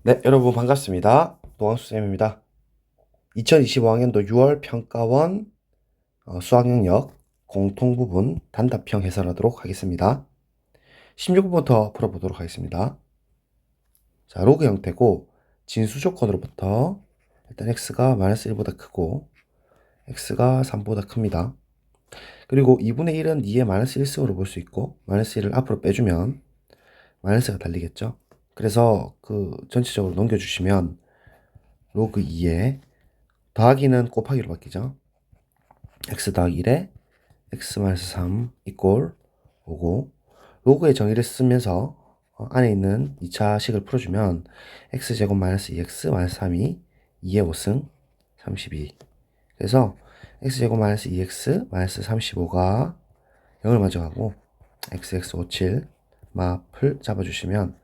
네, 여러분 반갑습니다. 노광수쌤입니다. 2025학년도 6월 평가원 수학 영역 공통부분 단답형 해설하도록 하겠습니다. 16부부터 풀어보도록 하겠습니다. 자, 로그 형태고 진수 조건으로부터 일단 x가 마이너스 1보다 크고 x가 3보다 큽니다. 그리고 2분의 1은 2의 마이너스 1승으로 볼 수 있고 마이너스 1을 앞으로 빼주면 마이너스가 달리겠죠. 그래서 전체적으로 넘겨주시면 로그 2에 더하기는 곱하기로 바뀌죠. x 더하기 1에 x-3 이꼴 5고 로그의 정의를 쓰면서 안에 있는 2차식을 풀어주면 x제곱 마이너스 2x 마이너스 3이 2의 5승 32. 그래서 x제곱 마이너스 2x 마이너스 35가 0을 만족하고 xx57 마플 잡아주시면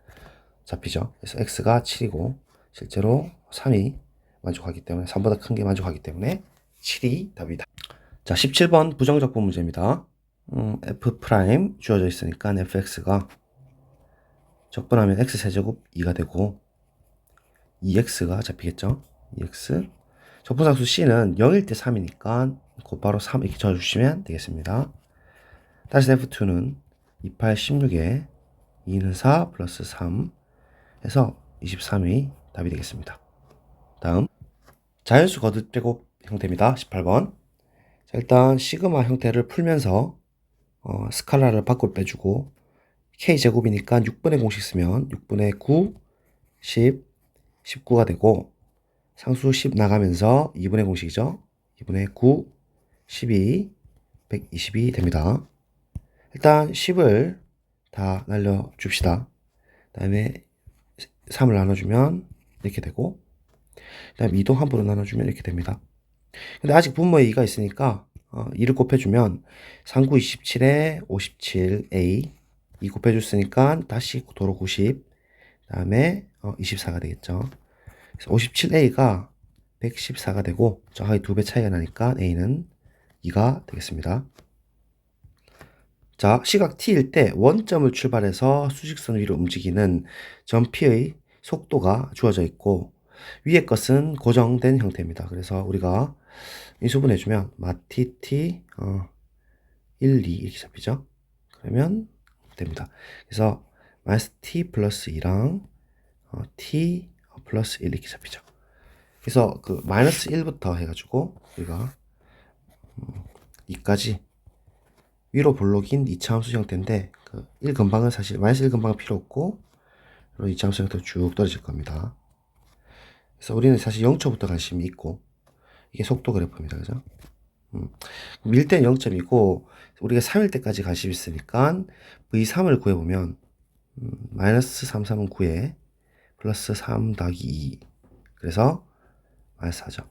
잡히죠. 그래서 x가 7이고 실제로 3이 만족하기 때문에 3보다 큰 게 만족하기 때문에 7이 답이다. 자, 17번 부정적분 문제입니다. f 프라임 주어져 있으니까 fx가 적분하면 x세제곱 2가 되고 2x가 잡히겠죠. 2x 적분상수 c는 0일 때 3이니까 곧바로 3 이렇게 적어주시면 되겠습니다. 따라서 f2는 28, 16에 2는 4 플러스 3 해서 23이 답이 되겠습니다. 다음 자연수 거듭 제곱 형태입니다. 18번. 자, 일단 시그마 형태를 풀면서 스칼라를 밖으로 빼주고 k제곱이니까 6분의 공식 쓰면 6분의 9, 10, 19가 되고 상수 10 나가면서 2분의 공식이죠. 2분의 9, 12, 120이 됩니다. 일단 10을 다 날려줍시다. 그 다음에 3을 나눠주면 이렇게 되고 그 다음에 2도 함부로 나눠주면 이렇게 됩니다. 근데 아직 분모에 2가 있으니까 2를 곱해주면 39, 27에 57a 2 곱해줬으니까 다시 도로 90 그 다음에 24가 되겠죠. 그래서 57a가 114가 되고 정확히 2배 차이가 나니까 a는 2가 되겠습니다. 자, 시각 t일 때 원점을 출발해서 수직선 위로 움직이는 점 p의 속도가 주어져 있고 위의 것은 고정된 형태입니다. 그래서 우리가 인수분해주면 마티 t 1, 2 이렇게 잡히죠. 그러면 됩니다. 그래서 마이너스 t 플러스 2랑 t 플러스 1 이렇게 잡히죠. 그래서 마이너스 1부터 해가지고 우리가 2까지 위로 볼록인 2차 함수 형태인데 1근방은 사실 마이너스 1근방은 필요 없고 2차 함수 형태로 쭉 떨어질 겁니다. 그래서 우리는 사실 0초부터 관심이 있고 이게 속도 그래프입니다. 그죠? 밀 때는 0점이고 우리가 3일 때까지 관심 있으니까 V3을 구해보면 마이너스 3, 3은 9에 플러스 3 더하기 2 그래서 마이너스 4죠.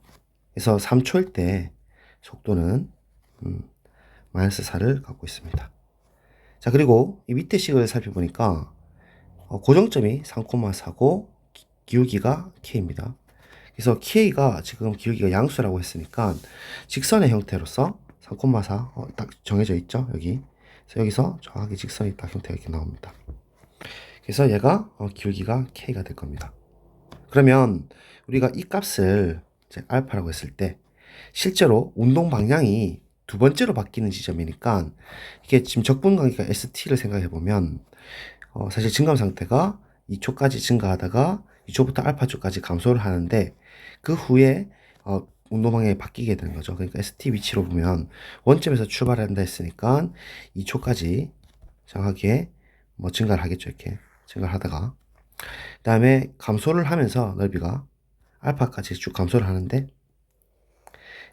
그래서 3초일 때 속도는 마이너스 4를 갖고 있습니다. 자, 그리고 이 밑에 식을 살펴보니까 고정점이 3,4고 기울기가 k입니다. 그래서 k가 지금 기울기가 양수라고 했으니까 직선의 형태로서 3,4 딱 정해져 있죠. 여기. 그래서 여기서 정확하게 직선이 딱 형태가 이렇게 나옵니다. 그래서 얘가 기울기가 k가 될 겁니다. 그러면 우리가 이 값을 이제 알파라고 했을 때 실제로 운동 방향이 두 번째로 바뀌는 지점이니까 이게 지금 적분관계가 ST를 생각해 보면 사실 증감 상태가 2초까지 증가하다가 2초부터 알파 초까지 감소를 하는데 그 후에 운동 방향이 바뀌게 되는 거죠. 그러니까 ST 위치로 보면 원점에서 출발한다 했으니까 2초까지 정확하게 증가를 하겠죠. 이렇게 증가를 하다가 그 다음에 감소를 하면서 넓이가 알파까지 쭉 감소를 하는데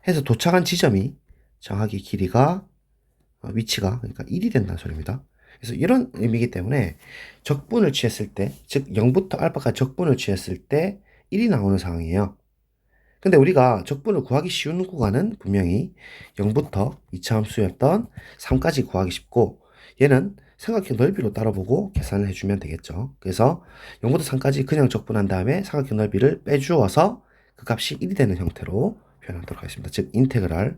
해서 도착한 지점이 정확히 길이가 위치가 그러니까 1이 된다는 소리입니다. 그래서 이런 의미이기 때문에 적분을 취했을 때, 즉 0부터 알파까지 적분을 취했을 때 1이 나오는 상황이에요. 근데 우리가 적분을 구하기 쉬운 구간은 분명히 0부터 2차 함수였던 3까지 구하기 쉽고 얘는 삼각형 넓이로 따라보고 계산을 해주면 되겠죠. 그래서 0부터 3까지 그냥 적분한 다음에 삼각형 넓이를 빼주어서 그 값이 1이 되는 형태로 표현하도록 하겠습니다. 즉 인테그랄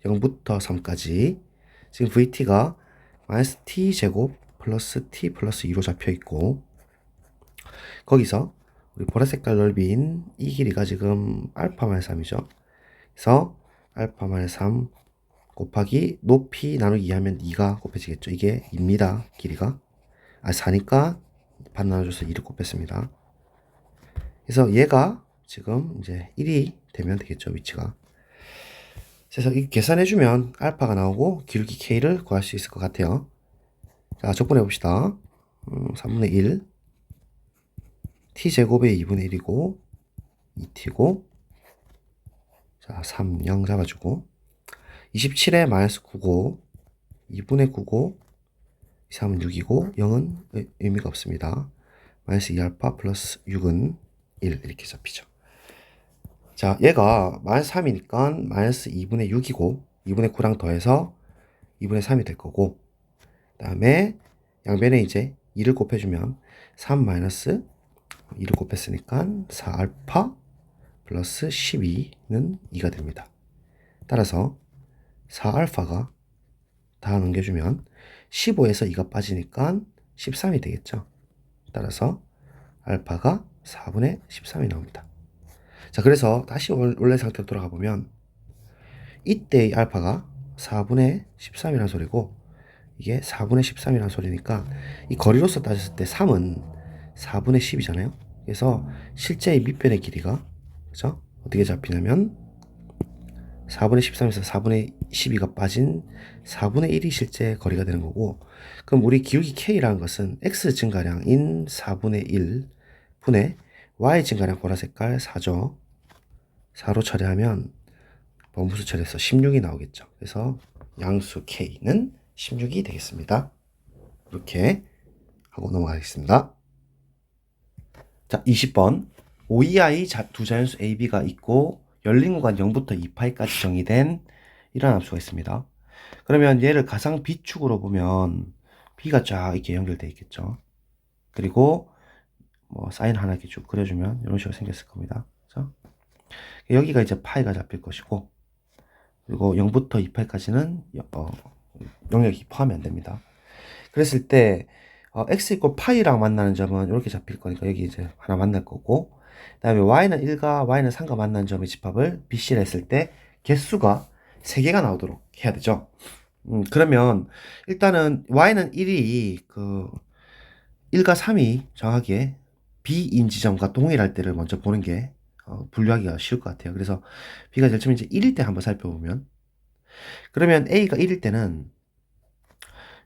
0부터 3까지 지금 vt가 마이너스 t 제곱 플러스 t 플러스 2로 잡혀 있고 거기서 우리 보라색 깔 넓이인 이 길이가 지금 알파 마이너스 3이죠. 그래서 알파 마이너스 3 곱하기 높이 나누기 2 하면 2가 곱해지겠죠. 이게 2입니다. 길이가. 4니까 반 나눠줘서 2를 곱했습니다. 그래서 얘가 지금 이제 1이 되면 되겠죠. 위치가. 그래서 이 계산해주면 알파가 나오고 기울기 K를 구할 수 있을 것 같아요. 자, 적분해 봅시다. 3분의 1 t제곱의 2분의 1이고 2t고 자 3, 0 잡아주고 27에 마이너스 9고 2분의 9고 3은 6이고 0은 의미가 없습니다. 마이너스 2알파 플러스 6은 1 이렇게 잡히죠. 자 얘가 마이너스 3이니까 마이너스 2분의 6이고 2분의 9랑 더해서 2분의 3이 될 거고 그 다음에 양변에 이제 2를 곱해주면 3 마이너스 2를 곱했으니까 4알파 플러스 12는 2가 됩니다. 따라서 4알파가 다 넘겨주면 15에서 2가 빠지니까 13이 되겠죠. 따라서 알파가 4분의 13이 나옵니다. 자, 그래서 다시 원래 상태로 돌아가 보면 이때의 알파가 4분의 13이라는 소리고 이게 4분의 13이라는 소리니까 이 거리로서 따졌을 때 3은 4분의 10이잖아요. 그래서 실제의 밑변의 길이가 그죠? 어떻게 잡히냐면 4분의 13에서 4분의 12가 빠진 4분의 1이 실제 거리가 되는 거고 그럼 우리 기울기 K라는 것은 X 증가량인 4분의 1 분의 Y 증가량 보라색깔 4죠. 4로 처리하면 범수 처리해서 16이 나오겠죠. 그래서 양수 K는 16이 되겠습니다. 이렇게 하고 넘어가겠습니다. 자, 20번. OEI 두 자연수 A, B가 있고 열린 구간 0부터 2파이까지 정의된 이런 함수가 있습니다. 그러면 얘를 가상 B축으로 보면 B가 쫙 이렇게 연결되어 있겠죠. 그리고 뭐 사인 하나 이렇게 쭉 그려주면 이런 식으로 생겼을 겁니다. 그렇죠? 여기가 이제 파이가 잡힐 것이고 그리고 0부터 2파이까지는 영역이 포함이 안 됩니다. 그랬을 때 x 이꼴 파이랑 만나는 점은 이렇게 잡힐 거니까 여기 이제 하나 만날 거고 그 다음에 y는 1과 y는 3과 만나는 점의 집합을 BC를 했을 때 개수가 3개가 나오도록 해야 되죠. 그러면 일단은 y는 1이 그 1과 3이 정확하게 B인 지점과 동일할 때를 먼저 보는 게 분류하기가 쉬울 것 같아요. 그래서 B가 제일 처음 이제 1일 때 한번 살펴보면 그러면 A가 1일 때는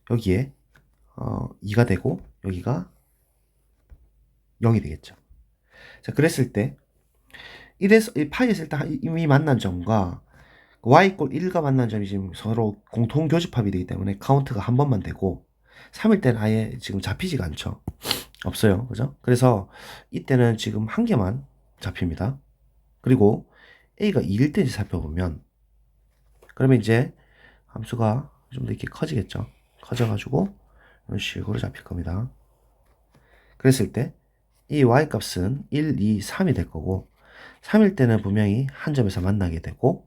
여기에 2가 되고 여기가 0이 되겠죠. 자, 그랬을 때 1에서 파이에서 일단 이미 만난 점과 y 꼴 1과 만난 점이 지금 서로 공통 교집합이 되기 때문에 카운트가 한 번만 되고 3일 때는 아예 지금 잡히지가 않죠. 없어요. 그죠? 그래서 이때는 지금 한 개만 잡힙니다. 그리고 a가 2일 때 살펴보면 그러면 이제 함수가 좀 더 이렇게 커지겠죠. 커져가지고 이런 식으로 잡힐 겁니다. 그랬을 때 이 y값은 1, 2, 3이 될 거고 3일 때는 분명히 한 점에서 만나게 되고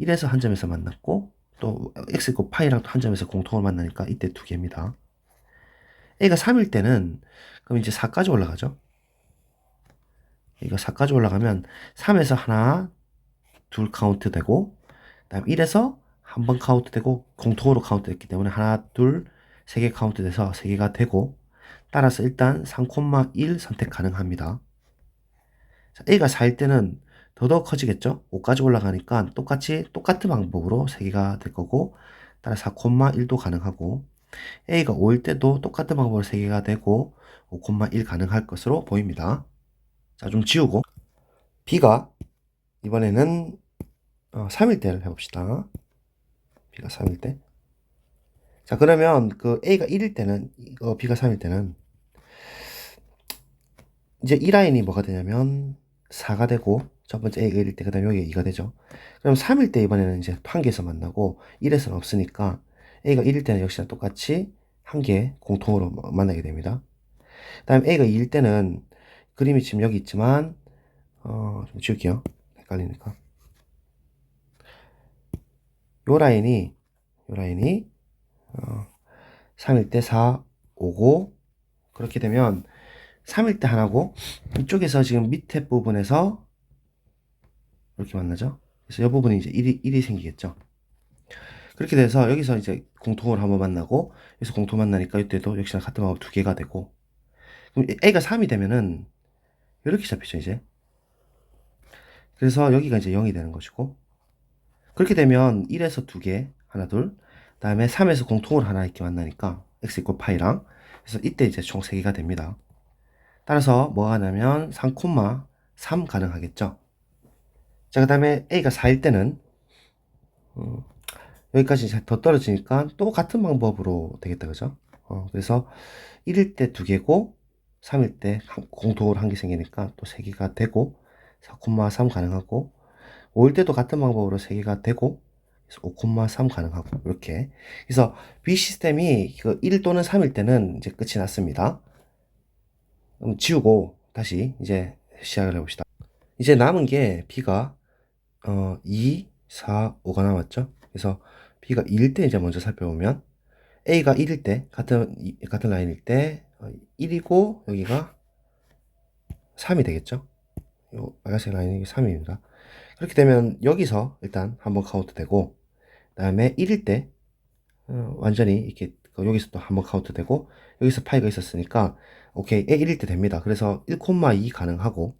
1에서 한 점에서 만났고 또 x 있고 파이랑 또 한 점에서 공통을 만나니까 이때 두 개입니다. a가 3일 때는 그럼 이제 4까지 올라가죠. 이거 4까지 올라가면 3에서 하나, 둘 카운트 되고 그다음 1에서 한 번 카운트 되고 공통으로 카운트 됐기 때문에 하나, 둘, 세 개 카운트 돼서 세 개가 되고 따라서 일단 3,1 선택 가능합니다. 자, a가 4일 때는 더더욱 커지겠죠? 5까지 올라가니까 똑같은 방법으로 3개가 될 거고 따라 4,1도 가능하고 a가 5일 때도 똑같은 방법으로 3개가 되고 5,1 가능할 것으로 보입니다. 자, 좀 지우고 b가 이번에는 3일 때를 해봅시다. b가 3일 때. 자, 그러면 그 a가 1일 때는 b가 3일 때는 이제 이 라인이 뭐가 되냐면 4가 되고 첫 번째 a가 1일 때 그 다음에 여기 2가 되죠. 그럼 3일 때 이번에는 이제 한 개에서 만나고 1에서는 없으니까 a가 1일 때는 역시나 똑같이 한 개 공통으로 만나게 됩니다. 그 다음에 a가 2일 때는 그림이 지금 여기 있지만 좀 지울게요. 헷갈리니까 요 라인이 3일 때 4, 5고 그렇게 되면 3일 때 하나고 이쪽에서 지금 밑에 부분에서 이렇게 만나죠. 그래서 이 부분이 이제 1이 생기겠죠. 그렇게 돼서 여기서 이제 공통을 한번 만나고 여기서 공통 만나니까 이때도 역시나 같은 방법 두 개가 되고 그럼 a가 3이 되면은 이렇게 잡히죠 이제. 그래서 여기가 이제 0이 되는 것이고 그렇게 되면 1에서 두 개 하나 둘 다음에 3에서 공통을 하나 이렇게 만나니까 x 이퀄 파이랑 그래서 이때 이제 총 3개가 됩니다. 따라서 뭐가 하냐면 3,3 가능하겠죠. 자, 그 다음에 a가 4일 때는 여기까지 더 떨어지니까 또 같은 방법으로 되겠다 그죠? 그래서 1일 때 두 개고 3일 때 공통으로 한 개 생기니까 또 3개가 되고 4,3 가능하고 5일 때도 같은 방법으로 3개가 되고 그래서 5,3 가능하고 이렇게 그래서 B 시스템이 그 1 또는 3일 때는 이제 끝이 났습니다. 그럼 지우고 다시 이제 시작을 해봅시다. 이제 남은 게 B가 2, 4, 5가 남았죠. 그래서 B가 2일 때 이제 먼저 살펴보면 A가 1일 때 같은 라인일 때 1이고 여기가 3이 되겠죠. 요 빨간색 라인이 3입니다. 그렇게 되면 여기서 일단 한번 카운트 되고 그다음에 1일 때 완전히 이렇게 여기서 또 한번 카운트 되고 여기서 파이가 있었으니까 오케이 A 1일 때 됩니다. 그래서 1,2 가능하고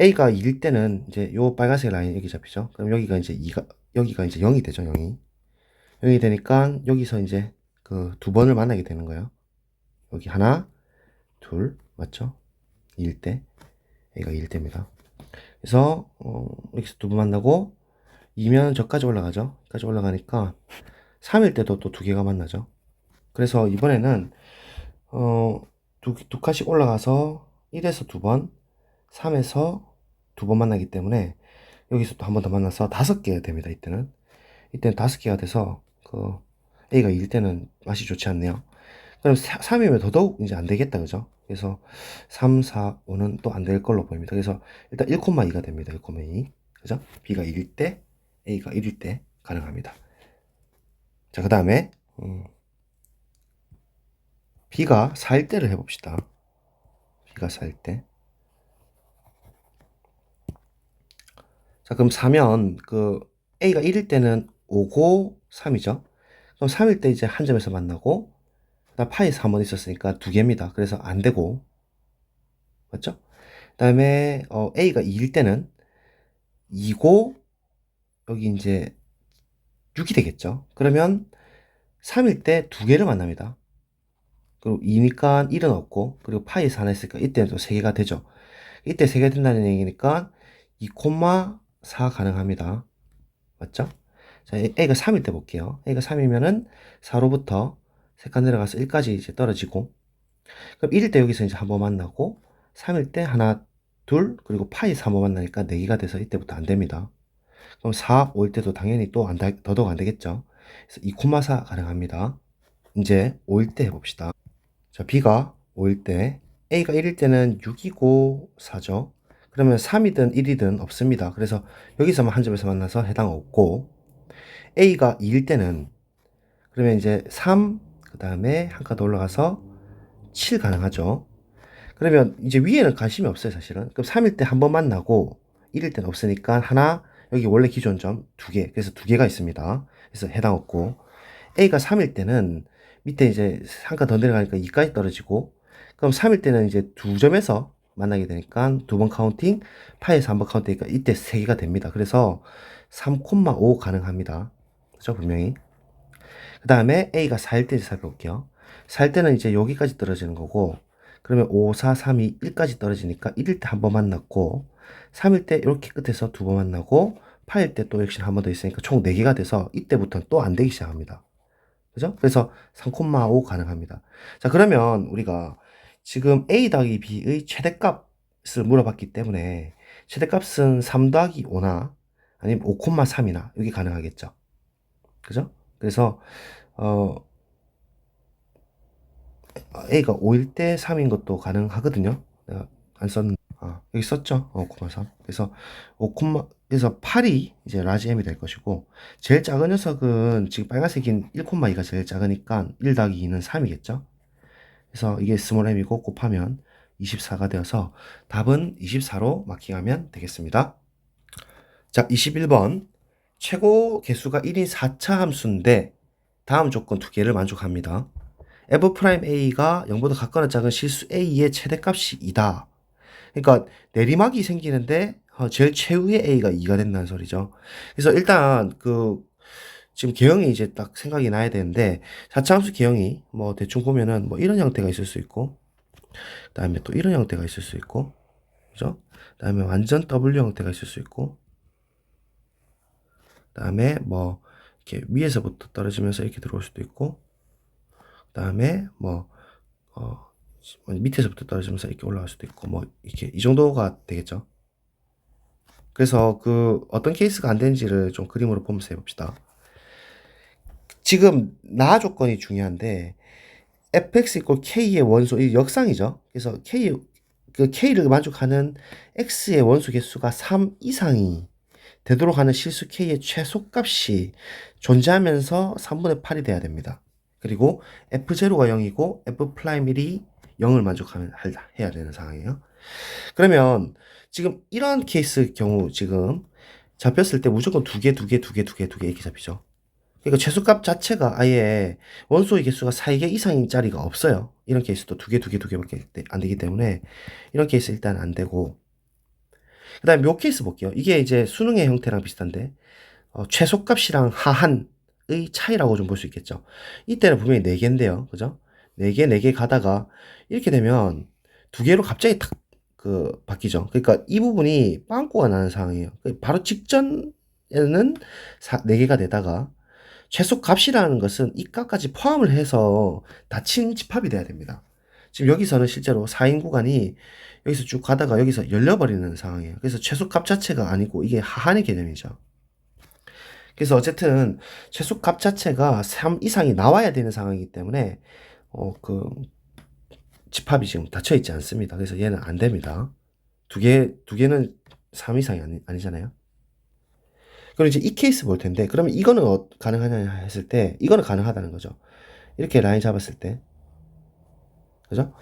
A가 2일 때는 이제 요 빨간색 라인 여기 잡히죠. 그럼 여기가 이제 2가 여기가 이제 0이 되죠. 0이 되니까 여기서 이제 그 두 번을 만나게 되는 거예요. 여기 하나, 둘 맞죠? 2일 때 A가 2일 때입니다. 그래서 여기서 두 번 만나고 2면 저까지 올라가죠. 여기까지 올라가니까 3일 때도 또 두 개가 만나죠. 그래서 이번에는 두 칸씩 올라가서 1에서 두 번, 3에서 두 번 만나기 때문에 여기서 또 한 번 더 만나서 5개 됩니다. 이때는 5개가 돼서 그 A가 2일 때는 맛이 좋지 않네요. 그럼 3이면 더더욱 이제 안 되겠다 그죠? 그래서 3, 4, 5는 또 안 될 걸로 보입니다. 그래서 일단 1,2가 됩니다. 1,2 그죠? B가 1일 때 A가 1일 때 가능합니다. 자, 그 다음에 B가 4일 때를 해봅시다. B가 4일 때. 자, 그럼 4면 그 A가 1일 때는 5고 3이죠. 그럼 3일 때 이제 한 점에서 만나고 그다음 파이에서 한 번 있었으니까 두 개입니다. 그래서 안 되고 맞죠? 그다음에 A가 2일 때는 2고 여기 이제 6이 되겠죠. 그러면 3일 때 두 개를 만납니다. 그리고 2니까 1은 없고 그리고 파이에서 하나 있으니까 이때는 또 3개가 되죠. 이때 3개 된다는 얘기니까 2,4 가능합니다. 맞죠? 자, A가 3일 때 볼게요. A가 3이면은 4로부터 3칸 내려가서 1까지 이제 떨어지고 그럼 1일 때 여기서 이제 한번 만나고 3일 때 하나, 둘, 그리고 파이에서 한번 만나니까 4개가 돼서 이때부터 안 됩니다. 그럼 4, 5일 때도 당연히 또 더더욱 안 되겠죠. 그래서 2,4 가능합니다. 이제 5일 때 해봅시다. 자, B가 5일 때 A가 1일 때는 6이고 4죠. 그러면 3이든 1이든 없습니다. 그래서 여기서만 한 점에서 만나서 해당 없고 A가 2일 때는 그러면 이제 3, 그 다음에 한 칸 더 올라가서 7 가능하죠. 그러면 이제 위에는 관심이 없어요, 사실은. 그럼 3일 때 한 번 만나고 1일 때는 없으니까 하나, 여기 원래 기존 점 두 개. 그래서 두 개가 있습니다. 그래서 해당 없고 A가 3일 때는 밑에 이제 한 칸 더 내려가니까 2까지 떨어지고 그럼 3일 때는 이제 두 점에서 만나게 되니까 두 번 카운팅, 파에서 한 번 카운팅이니까 이때 세 개가 됩니다. 그래서 3,5 가능합니다. 그죠? 분명히. 그 다음에 A가 4일 때 살펴볼게요. 4일 때는 이제 여기까지 떨어지는 거고 그러면 5, 4, 3, 2, 1까지 떨어지니까 1일 때 한 번 만났고 3일 때 이렇게 끝에서 두 번 만나고 8일 때 또 역시 한 번 더 있으니까 총 4개가 돼서 이때부터는 또 안 되기 시작합니다. 그죠? 그래서 3,5 가능합니다. 자, 그러면 우리가 지금 A 더하기 B의 최대값을 물어봤기 때문에 최대값은 3 더하기 5나 아니면 5,3이나 여기 가능하겠죠. 그죠? 그래서 어, A가 5일 때 3인 것도 가능하거든요. 내가 안 썼는데 여기 썼죠. 5,3. 그래서 5, 그래서 8이 이제 라지 M이 될 것이고 제일 작은 녀석은 지금 빨간색인 1,2가 제일 작으니까 1 더하기 2는 3이겠죠. 그래서 이게 스몰 m이고 곱하면 24가 되어서 답은 24로 마킹하면 되겠습니다. 자, 21번. 최고 개수가 1인 4차 함수인데 다음 조건 두 개를 만족합니다. f'a가 0보다 같거나 작은 실수 a의 최대값이 2다. 그러니까 내리막이 생기는데 제일 최후의 a가 2가 된다는 소리죠. 그래서 일단 지금 개형이 이제 딱 생각이 나야 되는데 4차 함수 개형이 뭐 대충 보면은 뭐 이런 형태가 있을 수 있고 그다음에 또 이런 형태가 있을 수 있고 그죠? 그다음에 완전 W 형태가 있을 수 있고 그다음에 뭐 이렇게 위에서부터 떨어지면서 이렇게 들어올 수도 있고 그다음에 뭐 밑에서부터 떨어지면서 이렇게 올라갈 수도 있고 뭐 이렇게 이 정도가 되겠죠. 그래서 어떤 케이스가 안 되는지를 좀 그림으로 보면서 해봅시다. 지금 나 조건이 중요한데 fx = k의 원소 이 역상이죠. 그래서 k를 만족하는 x의 원소 개수가 3 이상이 되도록 하는 실수 k의 최소값이 존재하면서 3분의 8이 돼야 됩니다. 그리고 f0가 0이고 f'1이 0을 해야 되는 상황이에요. 그러면 지금 이런 케이스 경우 지금 잡혔을 때 무조건 두 개 이렇게 잡히죠. 그러니까 최소값 자체가 아예 원소의 개수가 4개 이상인 자리가 없어요. 이런 케이스도 두 개밖에 안 되기 때문에 이런 케이스 일단 안 되고 그 다음에 요 케이스 볼게요. 이게 이제 수능의 형태랑 비슷한데 최소값이랑 하한의 차이라고 좀 볼 수 있겠죠. 이때는 분명히 4개인데요. 그죠? 4개 가다가 이렇게 되면 두 개로 갑자기 탁 바뀌죠. 그러니까 이 부분이 빵꾸가 나는 상황이에요. 바로 직전에는 4개가 되다가 최소값이라는 것은 이 값까지 포함을 해서 닫힌 집합이 돼야 됩니다. 지금 여기서는 실제로 4인 구간이 여기서 쭉 가다가 여기서 열려버리는 상황이에요. 그래서 최소값 자체가 아니고 이게 하한의 개념이죠. 그래서 어쨌든 최소값 자체가 3 이상이 나와야 되는 상황이기 때문에 집합이 지금 닫혀 있지 않습니다. 그래서 얘는 안 됩니다. 두 개는 3 이상이 아니잖아요. 그럼 이제 이 케이스 볼 텐데, 그러면 이거는 가능하냐 했을 때, 이거는 가능하다는 거죠. 이렇게 라인 잡았을 때. 그죠?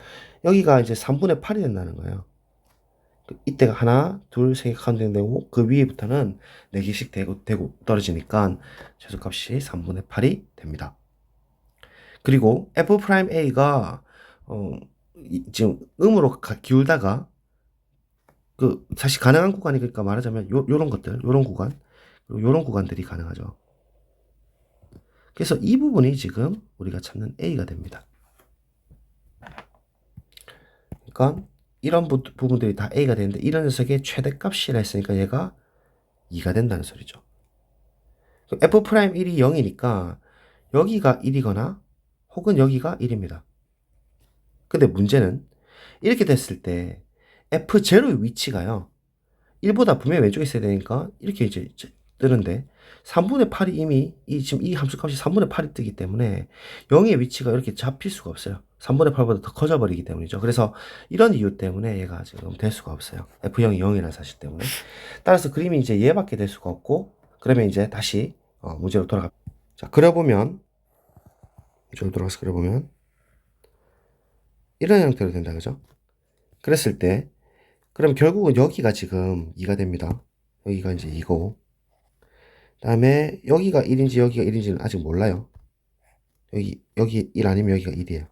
여기가 이제 3분의 8이 된다는 거예요. 이때가 하나, 둘, 세 개 카운팅 되고, 그 위에부터는 4개씩 되고 떨어지니까 최소값이 3분의 8이 됩니다. 그리고 f'a가, 지금 음으로 기울다가, 사실 가능한 구간이 그러니까 말하자면 요런 것들, 요런 구간, 그리고 요런 구간들이 가능하죠. 그래서 이 부분이 지금 우리가 찾는 A가 됩니다. 그러니까 이런 부분들이 다 A가 되는데 이런 녀석의 최대값이라 했으니까 얘가 2가 된다는 소리죠. F'1이 0이니까 여기가 1이거나 혹은 여기가 1입니다. 근데 문제는 이렇게 됐을 때 F0의 위치가요. 1보다 분명히 왼쪽에 있어야 되니까 이렇게 이제 뜨는데 3분의 8이 이미 지금 이 함수값이 3분의 8이 뜨기 때문에 0의 위치가 이렇게 잡힐 수가 없어요. 3분의 8보다 더 커져 버리기 때문이죠. 그래서 이런 이유 때문에 얘가 지금 될 수가 없어요. F0이 0이라는 사실 때문에. 따라서 그림이 이제 얘밖에 될 수가 없고 그러면 이제 다시 문제로 돌아가. 자, 그려보면 문제로 돌아가서 그려보면 이런 형태로 된다 그죠? 그랬을 때 그럼 결국은 여기가 지금 2가 됩니다. 여기가 이제 2고 다음에 여기가 1인지 여기가 1인지는 아직 몰라요. 여기 1 아니면 여기가 1이에요.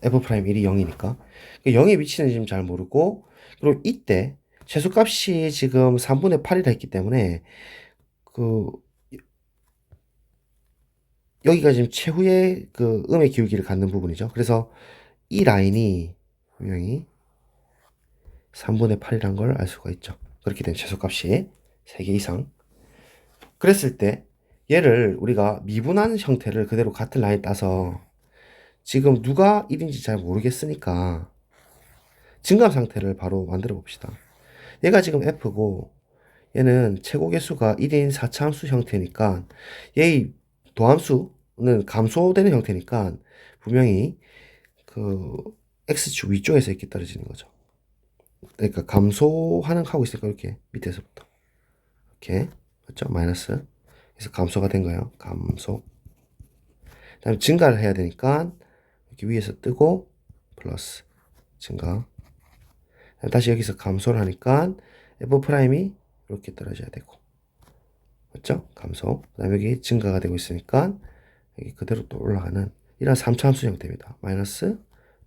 F'1이 0이니까. 0의 위치는 지금 잘 모르고, 그리고 이때 최소값이 지금 3분의 8이라 했기 때문에, 여기가 지금 최후의 음의 기울기를 갖는 부분이죠. 그래서 이 라인이 분명히 3분의 8이란 걸 알 수가 있죠. 그렇게 된 최소값이 3개 이상. 그랬을 때 얘를 우리가 미분한 형태를 그대로 같은 라인 따서 지금 누가 1인지 잘 모르겠으니까 증감 상태를 바로 만들어 봅시다. 얘가 지금 F고 얘는 최고 개수가 1인 4차 함수 형태니까 얘의 도함수는 감소되는 형태니까 분명히 X축 위쪽에서 이렇게 떨어지는 거죠. 그러니까 감소하는 하고 있으니까 이렇게 밑에서부터 이렇게 맞죠? 마이너스 그래서 감소가 된 거예요. 감소. 그다음에 증가를 해야 되니까 이렇게 위에서 뜨고 플러스 증가. 다시 여기서 감소를 하니까 f 프라임이 이렇게 떨어져야 되고, 맞죠? 감소. 그 다음에 여기 증가가 되고 있으니까 여기 그대로 또 올라가는 이런 3차 함수 형태입니다. 마이너스,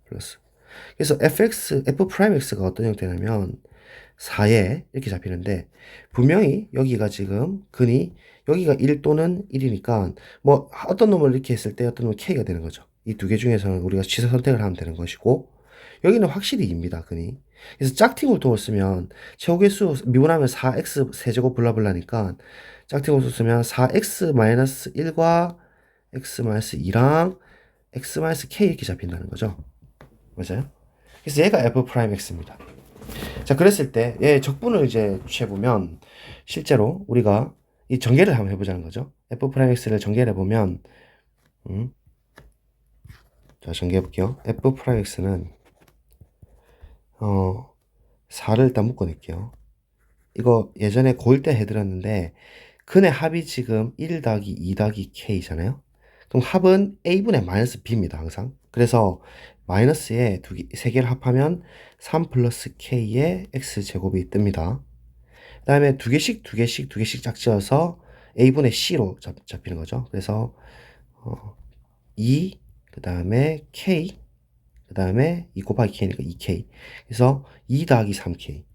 플러스. 그래서 f 프라임 x가 어떤 형태냐면 4에 이렇게 잡히는데, 분명히 여기가 지금 근이 여기가 1 또는 1이니까 뭐 어떤 놈을 이렇게 했을 때 어떤 놈은 k가 되는 거죠. 이 두 개 중에서는 우리가 취사 선택을 하면 되는 것이고, 여기는 확실히 2입니다. 근이. 그래서 짝퉁울통을 쓰면 최고개수 미분하면 4x 세제곱 블라블라니까 짝퉁울통 쓰면 4x-1과 x-2랑 x-k 이렇게 잡힌다는 거죠. 맞아요? 그래서 얘가 f 프라임 x입니다. 자, 그랬을 때 얘 적분을 이제 취해보면 실제로 우리가 이 전개를 한번 해보자는 거죠. f 프라임 x를 전개를 해보면 자, 전개해볼게요. f 프라임 x는 4를 일단 묶어낼게요. 이거 예전에 고1 때 해드렸는데 근의 합이 지금 1 더하기 2 더하기 k잖아요. 그럼 합은 a분의 마이너스 b입니다. 항상. 그래서 마이너스에 세 개를 합하면 3 플러스 k의 x제곱이 뜹니다. 그 다음에 두 개씩 짝지어서 a분의 c로 잡히는 거죠. 그래서 2, 그 다음에 k, 그 다음에 2 곱하기 k니까 2k. 그래서 2 더하기 3k.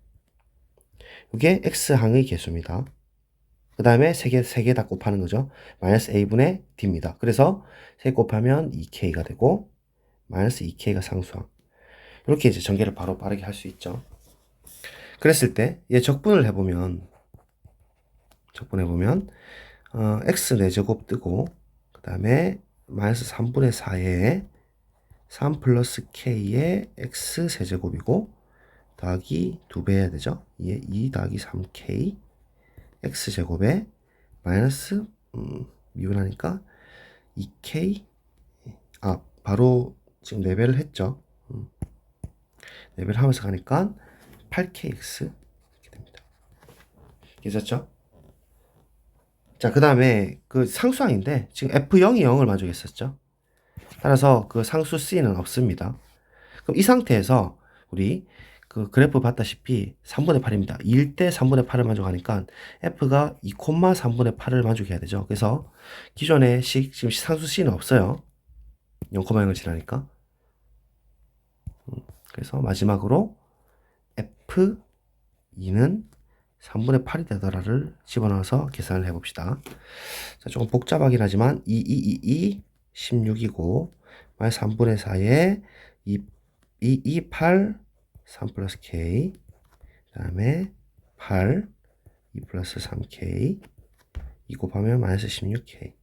이게 x항의 개수입니다. 그 다음에 세 개 다 곱하는 거죠. 마이너스 a분의 d입니다. 그래서 3 곱하면 2k가 되고 마이너스 2k가 상수항. 이렇게 이제 전개를 바로 빠르게 할 수 있죠. 그랬을 때 얘 적분을 해보면 x 4제곱 뜨고 그 다음에 마이너스 3분의 4에 3 플러스 k의 x 세제곱이고 더하기 2배 해야 되죠. 2 더하기 3k x제곱에 마이너스 미분하니까 2k 바로 지금 4배를 했죠. 4배를 하면서 가니까 8kx 이렇게 됩니다. 괜찮죠? 자, 그 다음에 그 상수항인데 지금 f0이 0을 만족했었죠. 따라서 그 상수 c는 없습니다. 그럼 이 상태에서 우리 그 그래프 봤다시피 3분의 8입니다. 2일 때 3분의 8을 만족하니까 f가 2,3분의 8을 만족해야 되죠. 그래서 기존의 지금 상수 c는 없어요. 0,0을 지나니까. 그래서 마지막으로 f2는 3분의 8이 되더라를 집어넣어서 계산을 해봅시다. 자, 조금 복잡하긴 하지만 16이고 마이너스 3분의 4에 8 3 플러스 k 그 다음에 8 2 플러스 3k 2 곱하면 마이너스 16k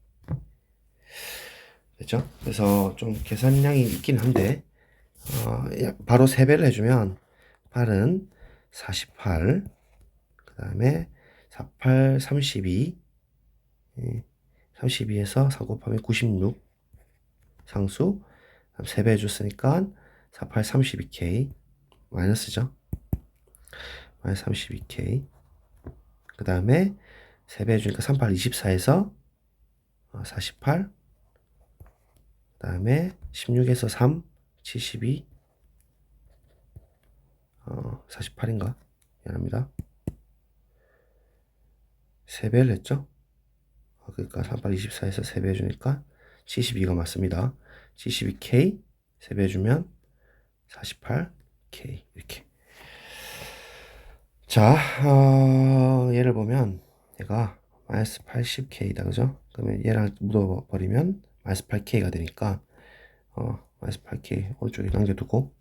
됐죠? 그래서 좀 계산량이 있긴 한데 바로 3배를 해주면 8은 48 그 다음에 48 32 32에서 3 곱하면 96 상수 3배 해줬으니까 48 32k 마이너스죠. 마이너스 32k 그 다음에 3배 해주니까 38 24에서 48 그 다음에 16에서 3 72 48인가? 미안합니다. 3배를 했죠? 그러니까 38 24에서 3배 해주니까 72가 맞습니다. 72k 3배 해주면 48k 이렇게. 자, 얘를 보면 얘가 마이너스 80k다 그죠? 그러면 얘랑 묻어버리면 마이너스 8k가 되니까 마이너스 8k 오른쪽에 남겨두고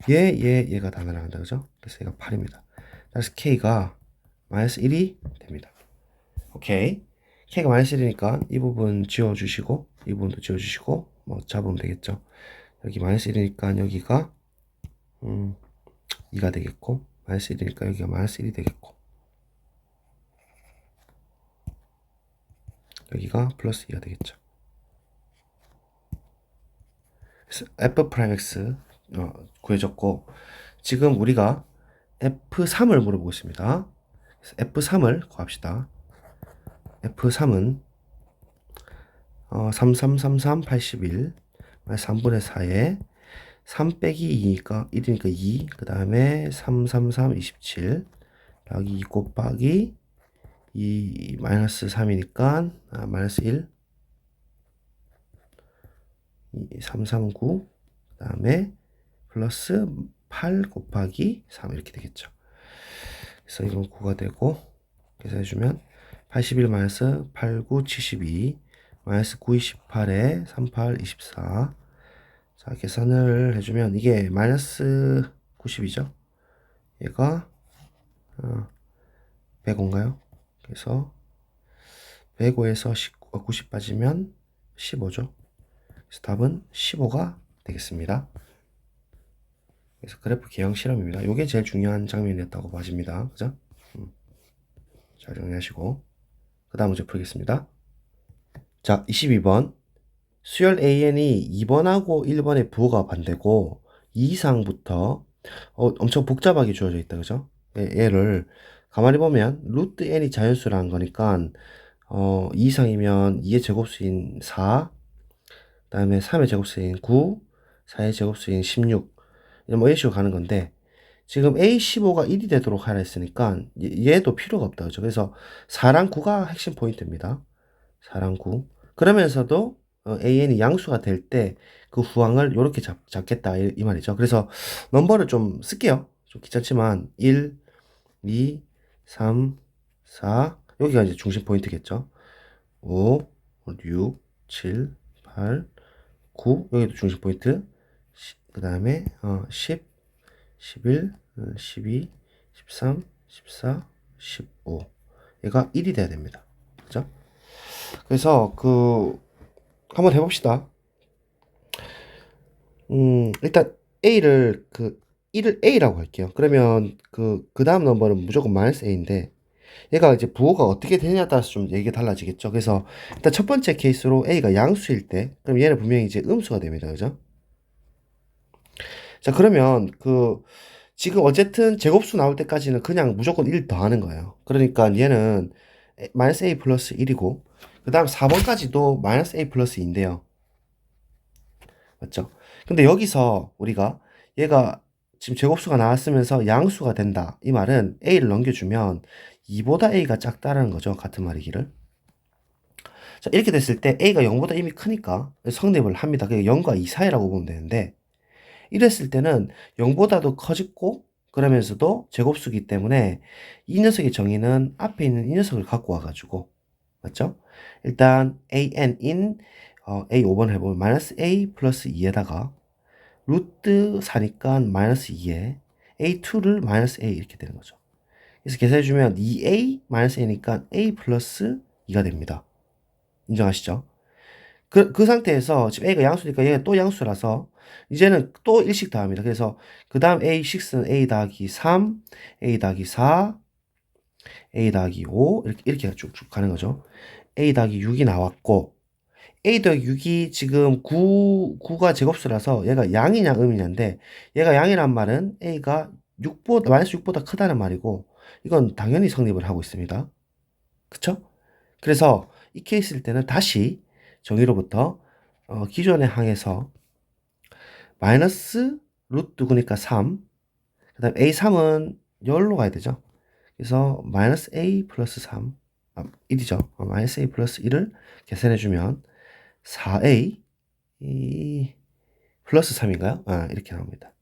얘가 다 날아간다 그죠? 그래서 얘가 8입니다. 그래서 k가 마이너스 1이 됩니다. 오케이. k가 마이너스 1이니까 이 부분 지워주시고 이 부분도 지워주시고 뭐 잡으면 되겠죠. 여기 마이너스 1이니까 여기가 2가 되겠고 마이너스 1이니까 여기가 마이너스 1이 되겠고 여기가 플러스 2가 되겠죠. 그래서 f 프라임 x 구해졌고 지금 우리가 f3을 물어보고 있습니다. 그래서 f3을 구합시다. f3은 3333 81 3분의 4에 3 빼기 2니까 1이니까 2, 그 다음에 3, 3, 3, 27 더하기 2 곱하기 2 마이너스 3이니까 마이너스 1, 2, 3, 3, 9, 그 다음에 플러스 8 곱하기 3 이렇게 되겠죠. 그래서 이건 9가 되고 계산해주면 81 마이너스 8, 9, 72 마이너스 9, 28에 3, 8, 24. 자, 계산을 해주면 이게 마이너스 90이죠. 얘가 105인가요? 그래서 105에서 90 빠지면 15죠. 그래서 답은 15가 되겠습니다. 그래서 그래프 개형 실험입니다. 이게 제일 중요한 장면이었다고 봐집니다. 그죠? 잘 정리하시고 그 다음 문제 풀겠습니다. 자, 22번 수열 AN이 2번하고 1번의 부호가 반대고 2 이상부터 엄청 복잡하게 주어져 있다. 그죠? 얘를 가만히 보면 루트 n이 자연수라는 거니까 2 이상이면 2의 제곱수인 4, 그 다음에 3의 제곱수인 9, 4의 제곱수인 16 뭐 이런 식으로 가는 건데 지금 A15가 1이 되도록 하라 했으니까 얘도 필요가 없다. 그죠? 그래서 4랑 9가 핵심 포인트입니다. 4랑 9. 그러면서도 AN이 양수가 될 때 그 후항을 이렇게 잡겠다 이 말이죠. 그래서 넘버를 좀 쓸게요. 좀 귀찮지만 1, 2, 3, 4 여기가 이제 중심 포인트겠죠. 5, 6, 7, 8, 9 여기도 중심 포인트. 그 다음에 10, 11, 12, 13, 14, 15 얘가 1이 돼야 됩니다. 그죠? 그래서 한번 해봅시다. 일단 A를 1을 A라고 할게요. 그러면 그 다음 넘버는 무조건 마이너스 A인데 얘가 이제 부호가 어떻게 되냐에 따라서 좀 얘기가 달라지겠죠. 그래서 일단 첫 번째 케이스로 A가 양수일 때 그럼 얘는 분명히 이제 음수가 됩니다. 그죠? 자, 그러면 지금 어쨌든 제곱수 나올 때까지는 그냥 무조건 1 더하는 거예요. 그러니까 얘는 마이너스 A 플러스 1이고 그 다음 4번까지도 마이너스 A 플러스 2인데요. 맞죠? 근데 여기서 우리가 얘가 지금 제곱수가 나왔으면서 양수가 된다. 이 말은 A를 넘겨주면 2보다 A가 작다라는 거죠. 같은 말이기를. 자, 이렇게 됐을 때 A가 0보다 이미 크니까 성립을 합니다. 그게 0과 2 사이라고 보면 되는데 이랬을 때는 0보다도 커지고 그러면서도 제곱수기 때문에 이 녀석의 정의는 앞에 있는 이 녀석을 갖고 와가지고 맞죠? 일단 AN인 A 5번 해보면 마이너스 A 플러스 2에다가 루트 4니까 마이너스 2에 A2를 마이너스 A 이렇게 되는 거죠. 그래서 계산해주면 2A 마이너스 A니까 A 플러스 2가 됩니다. 인정하시죠? 그 상태에서 지금 A가 양수니까 얘가 또 양수라서 이제는 또 1씩 더합니다. 그래서 그 다음 A6는 A 더하기 3, A 더하기 4, A 더하기 5 이렇게 쭉쭉 가는 거죠. A 더하기 6이 나왔고 A 더하기 6이 지금 9가 제곱수라서 얘가 양이냐 음이냐인데 얘가 양이란 말은 A가 마이너스 6보다 크다는 말이고 이건 당연히 성립을 하고 있습니다. 그쵸? 그래서 이 케이스일 때는 다시 정의로부터 기존의 항에서 마이너스 루트 9니까 3, 그 다음 A3은 열로 가야 되죠. 그래서 마이너스 A 플러스 3, 1이죠. 마이너스 A 플러스 1을 계산해주면 4A 플러스 3인가요? 이렇게 나옵니다.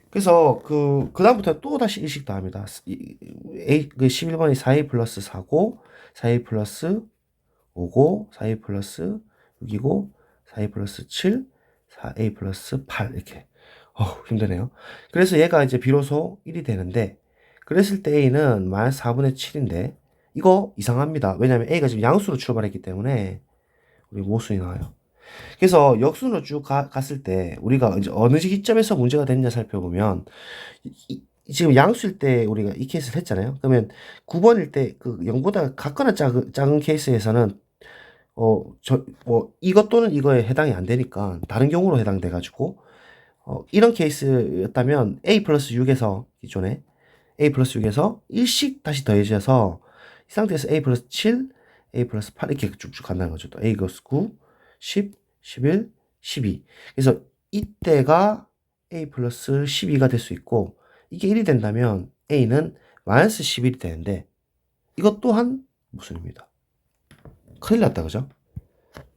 그래서 그 다음부터 또 다시 일식 더합니다. 11번이 4A 플러스 4고 4A 플러스 5고 4A 플러스 6이고 4A 플러스 7 4A 플러스 8 이렇게 힘드네요. 그래서 얘가 이제 비로소 1이 되는데 그랬을 때 A는 마이너스 4분의 7인데 이거 이상합니다. 왜냐하면 A가 지금 양수로 출발했기 때문에 우리 모순이 나와요. 그래서 역순으로 쭉 갔을 때 우리가 이제 어느 시점에서 문제가 됐냐 살펴보면 지금 양수일 때 우리가 이 케이스를 했잖아요. 그러면 9번일 때 0보다 같거나 작은 케이스에서는 이것 또는 이거에 해당이 안 되니까 다른 경우로 해당돼 가지고 이런 케이스였다면 A 플러스 6에서 기존에 A 플러스 6에서 1씩 다시 더해져서 이 상태에서 A 플러스 7, A 플러스 8 이렇게 쭉쭉 간다는 거죠. 또 A 플러스 9, 10, 11, 12. 그래서 이때가 a 플러스 12가 될 수 있고 이게 1이 된다면 a는 마이너스 11이 되는데 이것 또한 무슨입니다. 큰일 났다 그죠?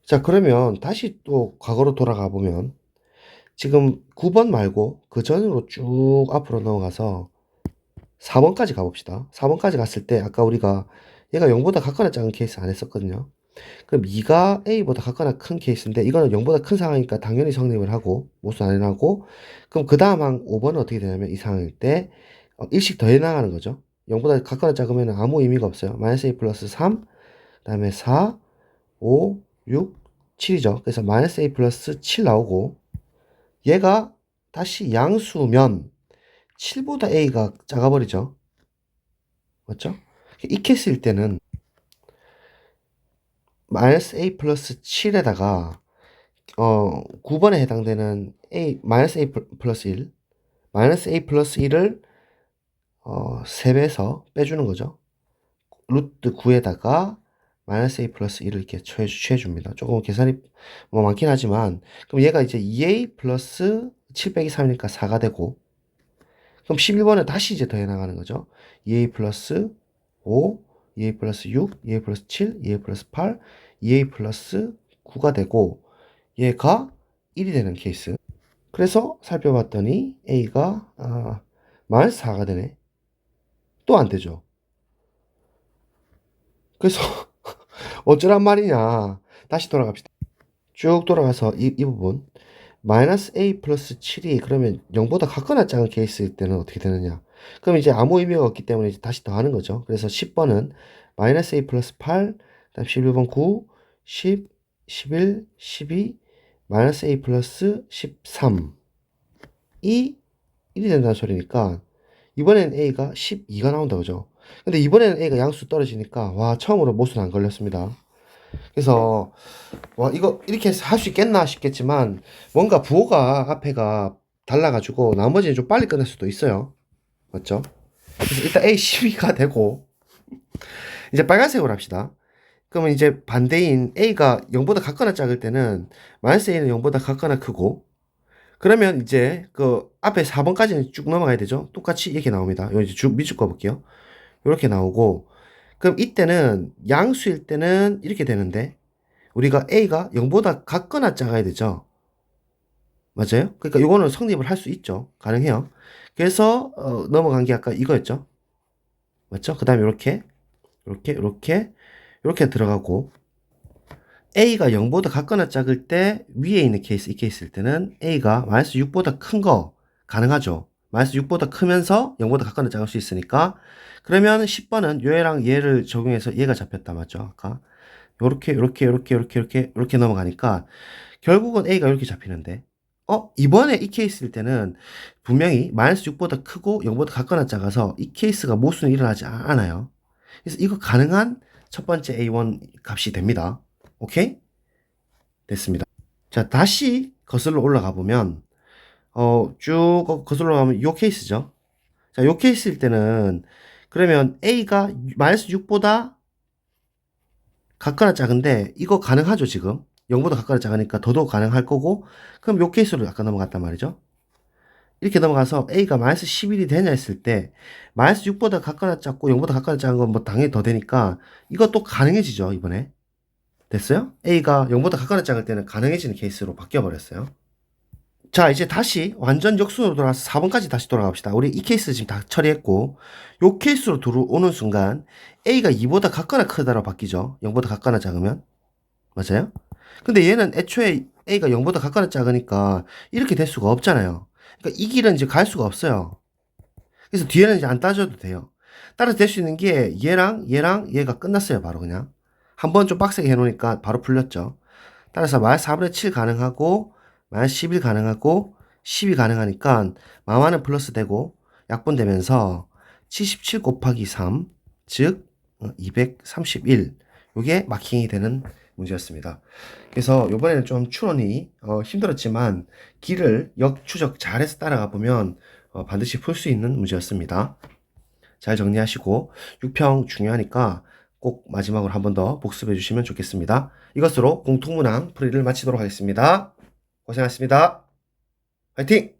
자 그러면 다시 또 과거로 돌아가 보면 지금 9번 말고 그 전으로 쭉 앞으로 넘어가서 4번까지 가봅시다. 4번까지 갔을 때 아까 우리가 얘가 0보다 같거나 작은 케이스 안 했었거든요. 그럼 2가 a보다 같거나 큰 케이스인데 이거는 0보다 큰 상황이니까 당연히 성립을 하고 모수 안 해나고 그럼 그 다음 항 5번은 어떻게 되냐면 이 상황일 때 1씩 더해 나가는 거죠. 0보다 같거나 작으면 아무 의미가 없어요. 마이너스 a 플러스 3 그 다음에 4 5 6 7이죠. 그래서 마이너스 a 플러스 7 나오고 얘가 다시 양수면 7보다 a가 작아버리죠. 맞죠? 이 케이스일 때는 마이너스 a 플러스 7에다가 9번에 해당되는 마이너스 a 플러스 1 마이너스 a 플러스 1을 3배에서 빼주는 거죠. 루트 9에다가 마이너스 a 플러스 1을 이렇게 취해줍니다. 조금 계산이 뭐 많긴 하지만 그럼 얘가 이제 2a 플러스 7 빼기 3이니까 4가 되고 그럼 11번은 다시 이제 더해 나가는 거죠. 2a 플러스 5 2a 플러스 6 2a 플러스 7 2a 플러스 8 2a 플러스 9가 되고 얘가 1이 되는 케이스. 그래서 살펴봤더니 a가 마이너스 4가 되네. 또 안 되죠. 그래서 어쩌란 말이냐. 다시 돌아갑시다. 쭉 돌아가서 이 부분 마이너스 a 플러스 7이 그러면 0보다 같거나 작은 케이스일 때는 어떻게 되느냐. 그럼 이제 아무 의미가 없기 때문에 이제 다시 더하는 거죠. 그래서 10번은 마이너스 a 플러스 8 그다음 11번 9 10 11 12 마이너스 a 플러스 13 이 1이 된다는 소리니까 이번에는 a가 12가 나온다 그죠. 근데 이번에는 a가 양수 떨어지니까 와 처음으로 모순 안 걸렸습니다. 그래서 와 이거 이렇게 할 수 있겠나 싶겠지만 뭔가 부호가 앞에가 달라가지고 나머지는 좀 빨리 끝낼 수도 있어요. 맞죠? 그래서 일단 a 12가 되고 이제 빨간색으로 합시다. 그러면 이제 반대인 a가 0보다 같거나 작을 때는 마이너스 a는 0보다 같거나 크고 그러면 이제 그 앞에 4번까지는 쭉 넘어가야 되죠. 똑같이 이렇게 나옵니다. 이거 이제 밑줄 거 볼게요. 이렇게 나오고 그럼 이때는 양수일 때는 이렇게 되는데 우리가 a가 0보다 같거나 작아야 되죠. 맞아요? 그러니까 이거는 성립을 할 수 있죠. 가능해요. 그래서 넘어간 게 아까 이거였죠. 맞죠? 그 다음에 이렇게 들어가고 a가 0보다 같거나 작을 때 위에 있는 케이스, 이 케이스일 때는 a가 마이너스 6보다 큰 거 가능하죠. 마이너스 6보다 크면서 0보다 같거나 작을 수 있으니까 그러면 10번은 얘랑 얘를 적용해서 얘가 잡혔다 맞죠? 아까 요렇게 넘어가니까 결국은 a가 이렇게 잡히는데 이번에 이 케이스일 때는 분명히 마이너스 6보다 크고 0보다 같거나 작아서 이 케이스가 모순이 일어나지 않아요. 그래서 이거 가능한 첫 번째 A1 값이 됩니다. 오케이? 됐습니다. 자, 다시 거슬러 올라가 보면, 쭉 거슬러 가면 요 케이스죠. 자, 요 케이스일 때는, 그러면 A가 마이너스 6보다 같거나 작은데, 이거 가능하죠, 지금? 0보다 같거나 작으니까 더더욱 가능할 거고, 그럼 요 케이스로 아까 넘어갔단 말이죠. 이렇게 넘어가서 A가 마이너스 11이 되냐 했을 때, 마이너스 6보다 같거나 작고 0보다 같거나 작은 건 뭐 당연히 더 되니까, 이것도 가능해지죠, 이번에. 됐어요? A가 0보다 같거나 작을 때는 가능해지는 케이스로 바뀌어버렸어요. 자, 이제 다시 완전 역순으로 돌아와서 4번까지 다시 돌아갑시다. 우리 이 케이스 지금 다 처리했고, 요 케이스로 들어오는 순간 A가 2보다 같거나 크다로 바뀌죠. 0보다 같거나 작으면. 맞아요? 근데 얘는 애초에 A가 0보다 같거나 작으니까 이렇게 될 수가 없잖아요. 그러니까 이 길은 이제 갈 수가 없어요. 그래서 뒤에는 이제 안 따져도 돼요. 따라서 될 수 있는 게 얘랑 얘가 끝났어요. 바로 그냥. 한번 좀 빡세게 해놓으니까 바로 풀렸죠. 따라서 마이너스 4분의 7 가능하고 마이너스 11 가능하고 10이 가능하니까 마마는 플러스 되고 약분되면서 77 곱하기 3 즉 231 요게 마킹이 되는 문제였습니다. 그래서 이번에는 좀 추론이 힘들었지만 길을 역추적 잘해서 따라가 보면 반드시 풀 수 있는 문제였습니다. 잘 정리하시고 6평 중요하니까 꼭 마지막으로 한 번 더 복습해 주시면 좋겠습니다. 이것으로 공통문항 풀이를 마치도록 하겠습니다. 고생하셨습니다. 화이팅!